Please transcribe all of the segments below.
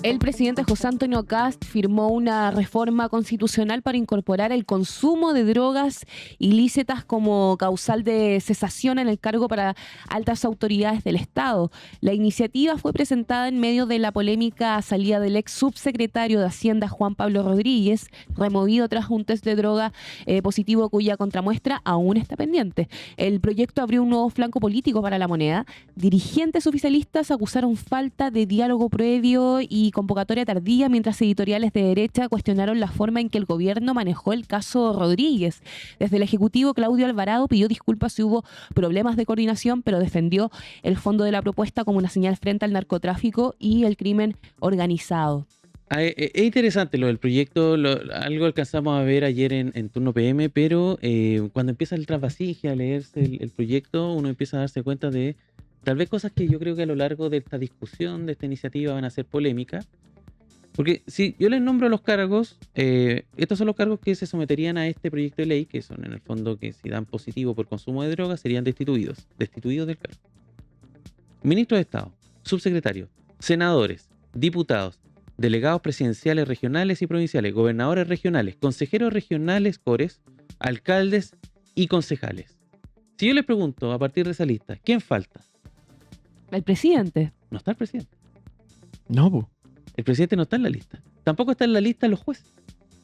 El presidente José Antonio Kast firmó una reforma constitucional para incorporar el consumo de drogas ilícitas como causal de cesación en el cargo para altas autoridades del Estado. La iniciativa fue presentada en medio de la polémica salida del ex subsecretario de Hacienda Juan Pablo Rodríguez, removido tras un test de droga positivo cuya contramuestra aún está pendiente. El proyecto abrió un nuevo flanco político para la moneda. Dirigentes oficialistas acusaron falta de diálogo previo y convocatoria tardía, mientras editoriales de derecha cuestionaron la forma en que el gobierno manejó el caso Rodríguez. Desde el Ejecutivo, Claudio Alvarado pidió disculpas si hubo problemas de coordinación, pero defendió el fondo de la propuesta como una señal frente al narcotráfico y el crimen organizado. Es interesante lo del proyecto, algo alcanzamos a ver ayer en turno PM, pero cuando empieza el trasvasije a leerse el proyecto, uno empieza a darse cuenta de tal vez cosas que yo creo que a lo largo de esta discusión, de esta iniciativa, van a ser polémicas. Porque si yo les nombro los cargos, estos son los cargos que se someterían a este proyecto de ley, que son en el fondo que si dan positivo por consumo de drogas, serían destituidos del cargo. Ministros de Estado, subsecretarios, senadores, diputados, delegados presidenciales regionales y provinciales, gobernadores regionales, consejeros regionales, cores, alcaldes y concejales. Si yo les pregunto a partir de esa lista, ¿quién falta? El presidente. No está el presidente. No, po. El presidente no está en la lista. Tampoco está en la lista los jueces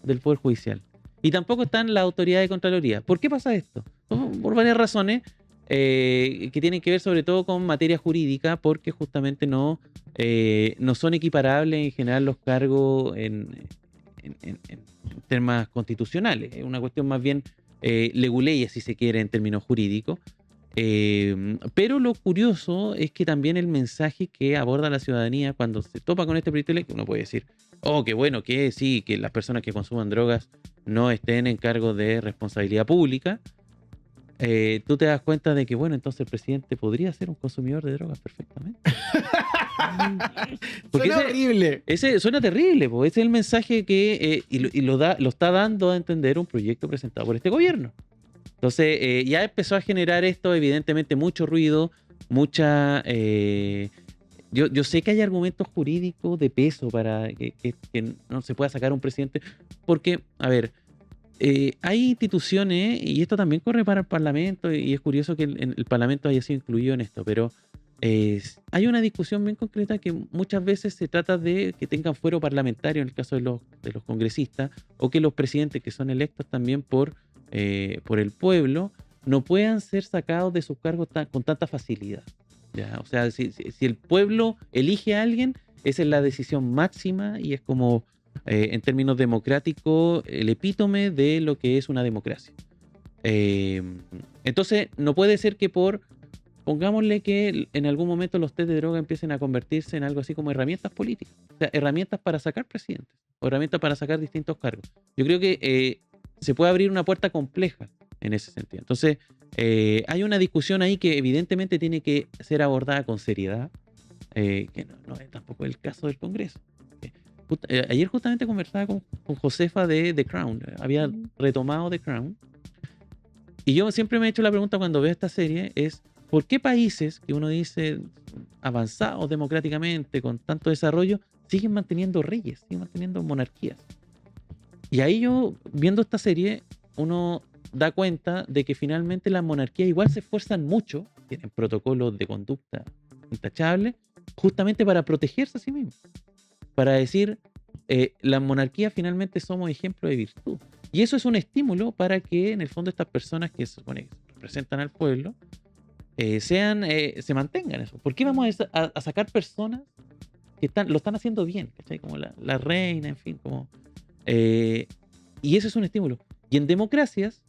del Poder Judicial. Y tampoco están las autoridades de Contraloría. ¿Por qué pasa esto? Por varias razones que tienen que ver sobre todo con materia jurídica, porque justamente no son equiparables en general los cargos en temas constitucionales. Es una cuestión más bien leguleya, si se quiere, en términos jurídicos. Pero lo curioso es que también el mensaje que aborda la ciudadanía cuando se topa con este proyecto de ley, que uno puede decir, oh, qué bueno que sí, que las personas que consuman drogas no estén en cargo de responsabilidad pública. Tú te das cuenta de que, bueno, entonces el presidente podría ser un consumidor de drogas perfectamente. Porque Suena horrible. Ese suena terrible, ese es el mensaje que lo está dando a entender un proyecto presentado por este gobierno. Entonces, ya empezó a generar esto, evidentemente, mucho ruido, mucha... Yo sé que hay argumentos jurídicos de peso para que no se pueda sacar un presidente, porque, a ver, hay instituciones, y esto también corre para el Parlamento, y es curioso que el Parlamento haya sido incluido en esto, pero hay una discusión bien concreta que muchas veces se trata de que tengan fuero parlamentario en el caso de los congresistas, o que los presidentes que son electos también por el pueblo no puedan ser sacados de sus cargos con tanta facilidad. ¿Ya? O sea, si el pueblo elige a alguien, esa es la decisión máxima y es como, en términos democráticos, el epítome de lo que es una democracia. Entonces, no puede ser que pongámosle que en algún momento los test de droga empiecen a convertirse en algo así como herramientas políticas. O sea, herramientas para sacar presidentes o herramientas para sacar distintos cargos. Yo creo que se puede abrir una puerta compleja en ese sentido. Entonces, hay una discusión ahí que evidentemente tiene que ser abordada con seriedad, que no es tampoco el caso del Congreso. Ayer justamente conversaba con Josefa de The Crown, había retomado The Crown, y yo siempre me he hecho la pregunta cuando veo esta serie es, ¿por qué países que uno dice avanzados democráticamente, con tanto desarrollo, siguen manteniendo reyes, siguen manteniendo monarquías? Y ahí yo, viendo esta serie, uno da cuenta de que finalmente las monarquías igual se esfuerzan mucho, tienen protocolos de conducta intachables, justamente para protegerse a sí mismos. Para decir, las monarquías finalmente somos ejemplo de virtud. Y eso es un estímulo para que, en el fondo, estas personas que se supone que representan al pueblo, se mantengan eso. ¿Por qué vamos a sacar personas que lo están haciendo bien? ¿Cachai? Como la reina, en fin, como... y eso es un estímulo. Y en democracias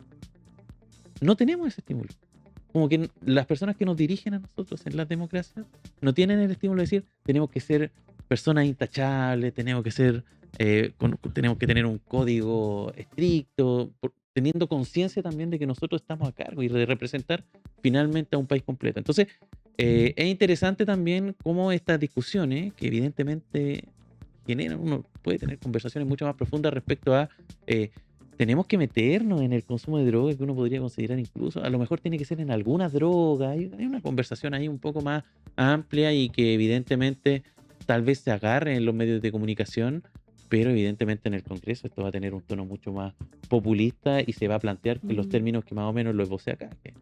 no tenemos ese estímulo. Como que las personas que nos dirigen a nosotros en las democracias no tienen el estímulo de decir tenemos que ser personas intachables, tenemos que tener un código estricto, teniendo conciencia también de que nosotros estamos a cargo y de representar finalmente a un país completo. Entonces, es interesante también cómo estas discusiones, que evidentemente uno puede tener conversaciones mucho más profundas respecto a tenemos que meternos en el consumo de drogas, que uno podría considerar incluso, a lo mejor tiene que ser en algunas drogas, hay una conversación ahí un poco más amplia y que evidentemente tal vez se agarre en los medios de comunicación, pero evidentemente en el Congreso esto va a tener un tono mucho más populista y se va a plantear en los términos que más o menos lo esbocé acá. Que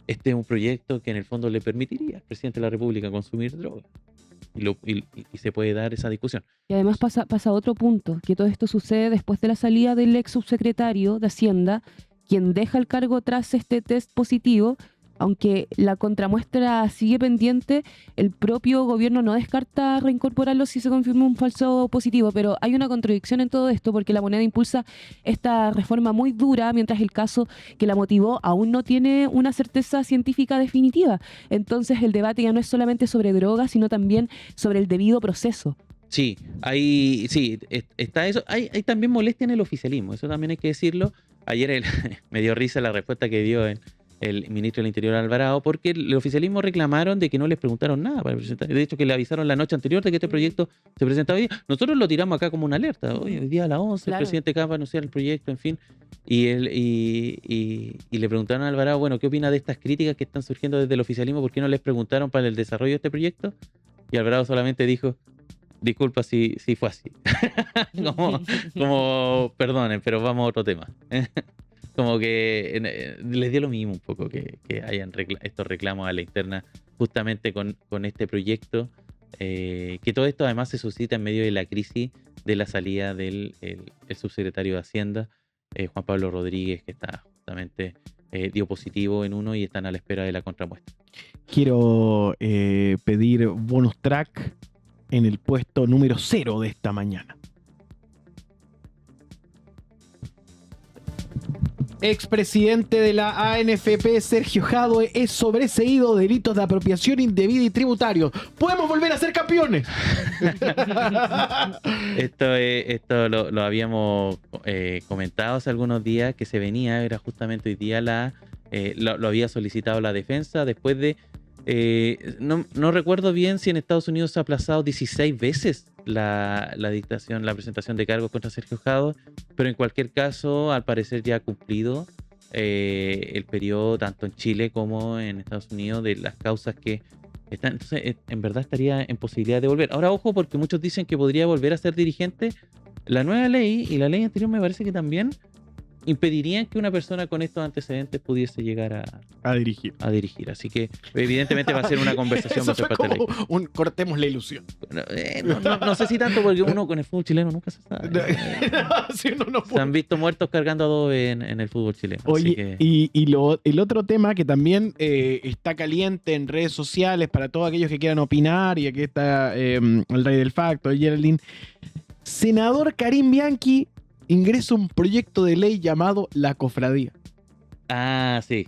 este es un proyecto que en el fondo le permitiría al presidente de la República consumir droga. Y se puede dar esa discusión. Y además pasa otro punto, que todo esto sucede después de la salida del ex subsecretario de Hacienda, quien deja el cargo tras este test positivo. Aunque la contramuestra sigue pendiente, el propio gobierno no descarta reincorporarlo si se confirma un falso positivo, pero hay una contradicción en todo esto porque la moneda impulsa esta reforma muy dura, mientras el caso que la motivó aún no tiene una certeza científica definitiva. Entonces el debate ya no es solamente sobre drogas, sino también sobre el debido proceso. Sí, está eso. Hay también molestia en el oficialismo, eso también hay que decirlo. Ayer me dio risa la respuesta que dio el ministro del Interior Alvarado, porque el oficialismo reclamaron de que no les preguntaron nada para presentar. De hecho, que le avisaron la noche anterior de que este proyecto se presentaba hoy día. Nosotros lo tiramos acá como una alerta. Hoy día a las 11, Claro. el presidente acaba de anunciar el proyecto, en fin. Y le preguntaron a Alvarado, bueno, ¿qué opina de estas críticas que están surgiendo desde el oficialismo? ¿Por qué no les preguntaron para el desarrollo de este proyecto? Y Alvarado solamente dijo, disculpa si fue así. como, perdonen, pero vamos a otro tema. Como que les dio lo mismo un poco que hayan estos reclamos a la interna justamente con este proyecto, que todo esto además se suscita en medio de la crisis de la salida del el subsecretario de Hacienda, Juan Pablo Rodríguez, que está justamente dio positivo en uno y están a la espera de la contramuestra. Quiero pedir bonus track en el puesto número 0 de esta mañana. Expresidente de la ANFP, Sergio Jadue, es sobreseído de delitos de apropiación indebida y tributario. ¡Podemos volver a ser campeones! Esto lo habíamos comentado hace algunos días, que se venía, era justamente hoy día lo había solicitado la defensa después de... no recuerdo bien si en Estados Unidos se ha aplazado 16 veces la presentación de cargos contra Sergio Jadue, pero en cualquier caso, al parecer ya ha cumplido el periodo tanto en Chile como en Estados Unidos de las causas que están. Entonces, en verdad estaría en posibilidad de volver. Ahora, ojo, porque muchos dicen que podría volver a ser dirigente. La nueva ley y la ley anterior me parece que también impedirían que una persona con estos antecedentes pudiese llegar A dirigir. a dirigir. Así que evidentemente va a ser una conversación Eso por fue parte de la como un cortemos la ilusión. no sé si tanto, porque uno con el fútbol chileno nunca se sabe. Sí, no Se han visto muertos cargando adobe en el fútbol chileno. Oye, así que... el otro tema que también está caliente en redes sociales para todos aquellos que quieran opinar, y aquí está el rey del facto, Geraldine. Senador Karim Bianchi ingresa un proyecto de ley llamado La Cofradía. Ah, sí.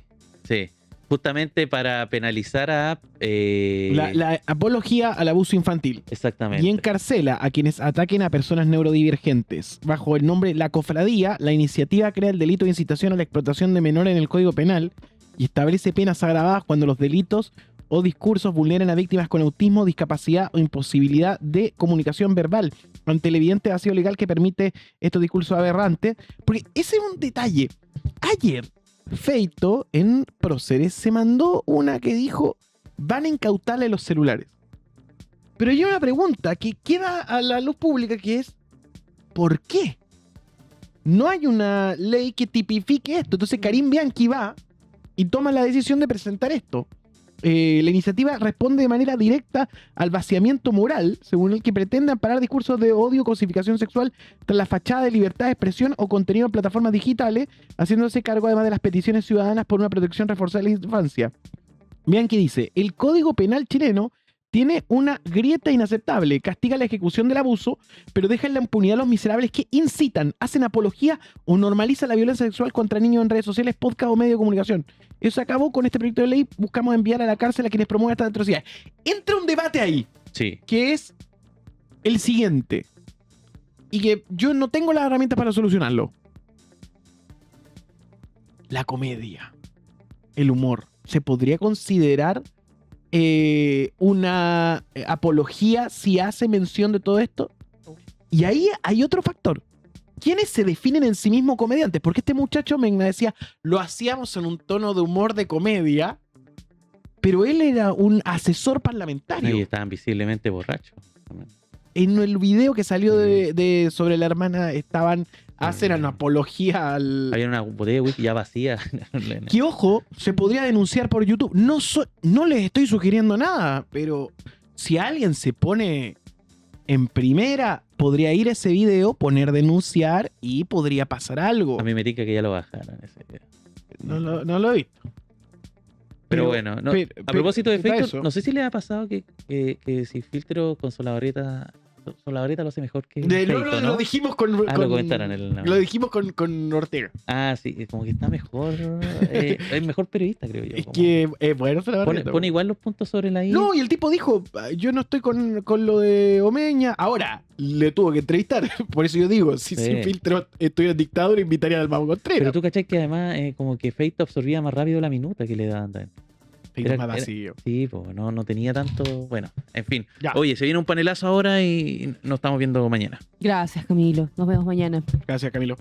Justamente para penalizar a... La apología al abuso infantil. Exactamente. Y encarcela a quienes ataquen a personas neurodivergentes. Bajo el nombre La Cofradía, la iniciativa crea el delito de incitación a la explotación de menores en el Código Penal y establece penas agravadas cuando los delitos o discursos vulneren a víctimas con autismo, discapacidad o imposibilidad de comunicación verbal, ante el evidente vacío legal que permite estos discursos aberrantes. Porque ese es un detalle. Ayer, Feito en Próceres se mandó una que dijo: van a incautarle los celulares. Pero hay una pregunta que queda a la luz pública, que es: ¿por qué? No hay una ley que tipifique esto. Entonces Karim Bianchi va y toma la decisión de presentar esto. La iniciativa responde de manera directa al vaciamiento moral, según el que pretende amparar discursos de odio, cosificación sexual, tras la fachada de libertad de expresión o contenido en plataformas digitales, haciéndose cargo además de las peticiones ciudadanas por una protección reforzada de la infancia. Bianchi dice: el Código Penal chileno tiene una grieta inaceptable, castiga la ejecución del abuso, pero deja en la impunidad a los miserables que incitan, hacen apología o normalizan la violencia sexual contra niños en redes sociales, podcast o medios de comunicación. Eso se acabó con este proyecto de ley. Buscamos enviar a la cárcel a quienes promueven estas atrocidades. Entra un debate ahí, Sí. que es el siguiente, y que yo no tengo las herramientas para solucionarlo. La comedia, el humor, ¿se podría considerar una apología si hace mención de todo esto? Y ahí hay otro factor. ¿Quiénes se definen en sí mismos comediantes? Porque este muchacho me decía: lo hacíamos en un tono de humor de comedia, pero él era un asesor parlamentario. Y estaban visiblemente borrachos. En el video que salió de sobre la hermana hacen una apología al... Había una botella de whisky ya vacía. Que ojo, se podría denunciar por YouTube. No les estoy sugiriendo nada, pero si alguien se pone en primera, podría ir a ese video, poner denunciar y podría pasar algo. A mí me tica que ya lo bajaron ese video. No lo he visto. Pero bueno, a propósito de efectos, no sé si le ha pasado que si filtro con Solabarrieta lo hace mejor que Feito, ¿no? Lo dijimos con lo comentaron en el... Lo dijimos con Ortega. Ah, sí, como que está mejor. Es mejor periodista, creo yo. Es que es bueno Solabarrieta. Pone igual los puntos sobre la I. No, y el tipo dijo, yo no estoy con lo de Omeña. Ahora, le tuvo que entrevistar. Por eso yo digo, si sin filtro estuviera en dictadura, invitaría al Mago Contreras. Pero tú cachai que además como que Feito absorbía más rápido la minuta que le daban también. Feito más vacío. Sí, pues no tenía tanto... Bueno, en fin. Ya. Oye, se viene un panelazo ahora y nos estamos viendo mañana. Gracias, Camilo. Nos vemos mañana. Gracias, Camilo.